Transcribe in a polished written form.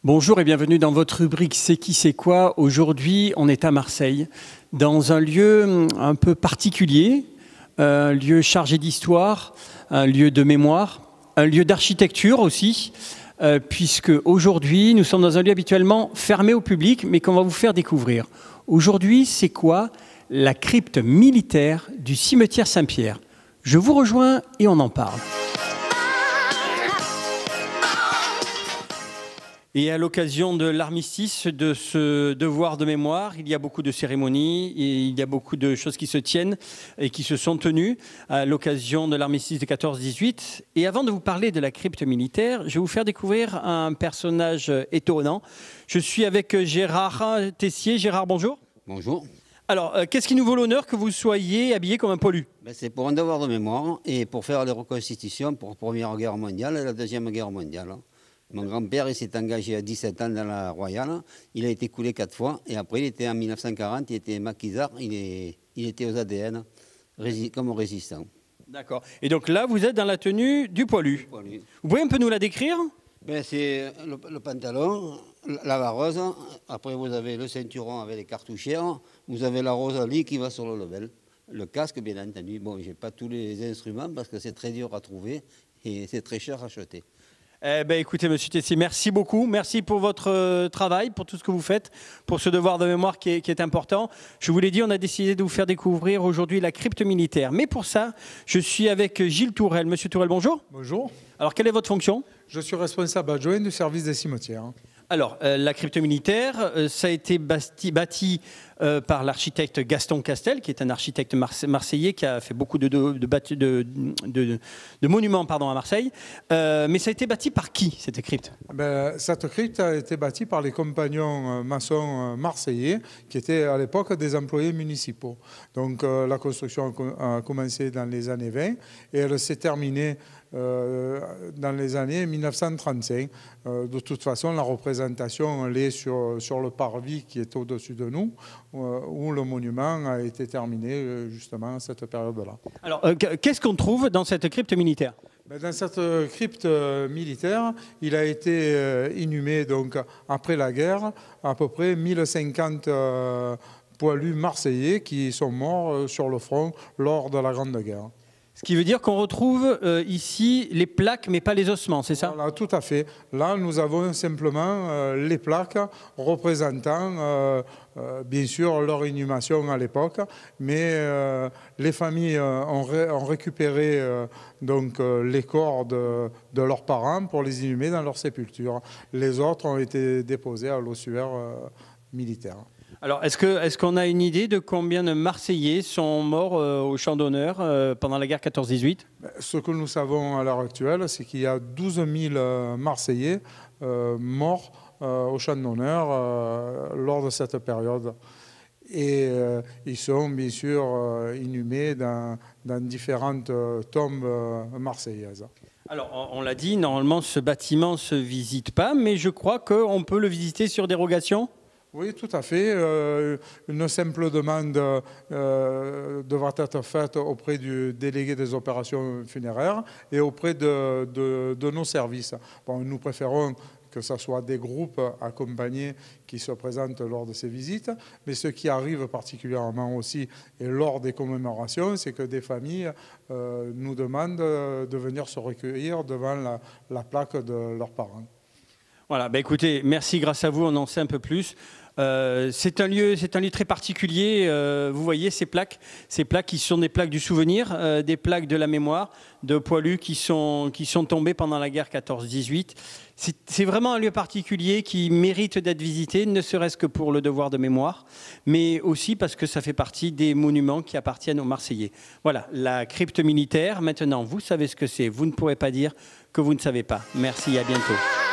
Bonjour et bienvenue dans votre rubrique C'est qui, c'est quoi. Aujourd'hui, on est à Marseille, dans un lieu un peu particulier, un lieu chargé d'histoire, un lieu de mémoire, un lieu d'architecture aussi, puisque aujourd'hui, nous sommes dans un lieu habituellement fermé au public, mais qu'on va vous faire découvrir. Aujourd'hui, c'est quoi? La crypte militaire du cimetière Saint-Pierre. Je vous rejoins et on en parle. Et à l'occasion de l'armistice, de ce devoir de mémoire, il y a beaucoup de cérémonies et il y a beaucoup de choses qui se tiennent et qui se sont tenues à l'occasion de l'armistice de 14-18. Et avant de vous parler de la crypte militaire, je vais vous faire découvrir un personnage étonnant. Je suis avec Gérard Tessier. Gérard, bonjour. Bonjour. Alors, qu'est-ce qui nous vaut l'honneur que vous soyez habillé comme un poilu? C'est pour un devoir de mémoire et pour faire les reconstitutions pour la Première Guerre mondiale et la Deuxième Guerre mondiale. Mon grand-père s'est engagé à 17 ans dans la Royale. Il a été coulé 4 fois. Et après, il était en 1940, il était maquisard. Il était aux ADN comme résistant. D'accord. Et donc là, vous êtes dans la tenue du poilu. Vous pouvez un peu nous la décrire? C'est le pantalon, la vareuse. Après, vous avez le ceinturon avec les cartouchières. Vous avez la rosalie qui va sur le level. Le casque, bien entendu. Bon, je n'ai pas tous les instruments parce que c'est très dur à trouver et c'est très cher à acheter. Écoutez, monsieur Tessier, merci beaucoup. Merci pour votre travail, pour tout ce que vous faites, pour ce devoir de mémoire qui est important. Je vous l'ai dit, on a décidé de vous faire découvrir aujourd'hui la crypte militaire. Mais pour ça, je suis avec Gilles Tourelle. Monsieur Tourelle, bonjour. Bonjour. Alors, quelle est votre fonction? Je suis responsable adjoint du service des cimetières. Alors, la crypte militaire, ça a été bâti par l'architecte Gaston Castel, qui est un architecte marseillais qui a fait beaucoup de monuments à Marseille. Mais ça a été bâti par qui, cette crypte? Cette crypte a été bâtie par les compagnons maçons marseillais, qui étaient à l'époque des employés municipaux. Donc, la construction a commencé dans les années 20 et elle s'est terminée dans les années 1935. De toute façon, la représentation elle est sur le parvis qui est au-dessus de nous, où le monument a été terminé justement à cette période-là. Alors, qu'est-ce qu'on trouve dans cette crypte militaire? Dans cette crypte militaire, il a été inhumé donc, après la guerre à peu près 1050 poilus marseillais qui sont morts sur le front lors de la Grande Guerre. Ce qui veut dire qu'on retrouve ici les plaques, mais pas les ossements, c'est ça? Voilà, tout à fait. Là, nous avons simplement les plaques représentant, bien sûr, leur inhumation à l'époque, mais les familles ont récupéré donc, les corps de leurs parents pour les inhumer dans leur sépulture. Les autres ont été déposés à l'ossuaire militaire. Alors, est-ce qu'on a une idée de combien de Marseillais sont morts au champ d'honneur pendant la guerre 14-18? Ce que nous savons à l'heure actuelle, c'est qu'il y a 12 000 Marseillais morts au champ d'honneur lors de cette période. Et ils sont bien sûr inhumés dans différentes tombes marseillaises. Alors, on l'a dit, normalement, ce bâtiment ne se visite pas, mais je crois qu'on peut le visiter sur dérogation? Oui, tout à fait. Une simple demande devra être faite auprès du délégué des opérations funéraires et auprès de nos services. Bon, nous préférons que ce soit des groupes accompagnés qui se présentent lors de ces visites, mais ce qui arrive particulièrement aussi et lors des commémorations, c'est que des familles nous demandent de venir se recueillir devant la plaque de leurs parents. Voilà, écoutez, merci, grâce à vous, on en sait un peu plus. C'est un lieu très particulier. Vous voyez ces plaques qui sont des plaques du souvenir, des plaques de la mémoire, de poilus qui sont tombés pendant la guerre 14-18. C'est vraiment un lieu particulier qui mérite d'être visité, ne serait-ce que pour le devoir de mémoire, mais aussi parce que ça fait partie des monuments qui appartiennent aux Marseillais. Voilà, la crypte militaire. Maintenant, vous savez ce que c'est. Vous ne pourrez pas dire que vous ne savez pas. Merci, à bientôt.